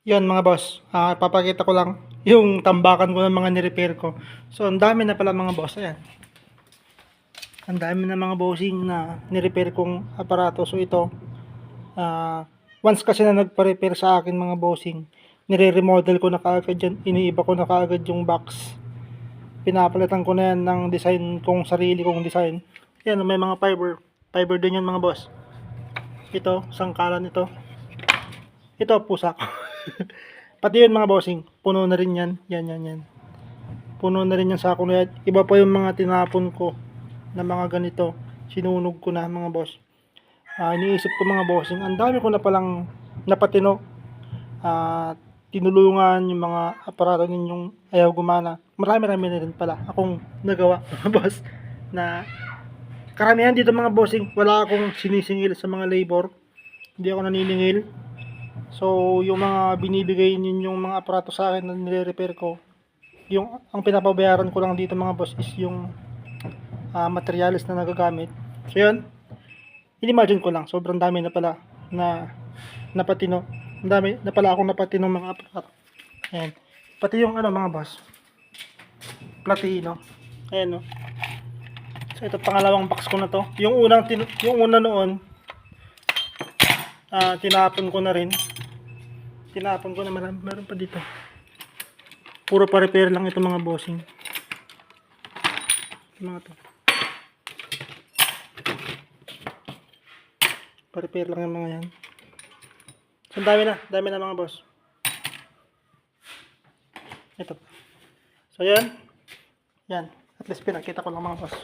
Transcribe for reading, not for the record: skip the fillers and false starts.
Yan mga boss, papakita ko lang yung tambakan ko ng mga ni-repair ko. So, ang dami na pala mga boss. Ayan. Ang dami na mga bossing na ni-repair kong aparato. So, ito, once kasi na nagpa-repair sa akin mga bossing, nire-remodel ko na kaagad yan. Iniiba ko na kaagad yung box. Pinapalitan ko na yan ng design kong sarili kong design. Yan, may mga fiber. Fiber din yan mga boss. Ito, sangkalan ito. Ito, pusa ko. Pati yun mga bossing, puno na rin yan. Yan. Puno na rin yung sako na yan. Iba pa yung mga tinapon ko na mga ganito. Sinunog ko na mga boss. Iniisip ko mga bossing, ang dami ko na palang napatino. Tinulungan yung mga aparato ninyong ayaw gumana. Marami na rin pala akong nagawa mga boss. Na karamihan dito mga bossing, wala akong sinisingil sa mga labor. Hindi ako naniningil. So, yung mga binibigay ninyong mga aparato sa akin na nire-repair ko, ang pinapabayaran ko lang dito mga boss is yung materials na nagagamit. So, yun. Inimagine ko lang, sobrang dami na pala na napatino. Ang dami na pala akong napatino mga aparato. Ayan. Pati yung mga boss, platino. Ayan no. So, ito pangalawang box ko na to. Yung una noon, tinapon ko na rin. Tinapon ko na meron pa dito. Puro pa repair lang ito mga bossing. Ito mga to. Pa-repair lang yung mga yan. So, dami na mga boss. Ito. So, yan. At least pinakita ko lang mga boss.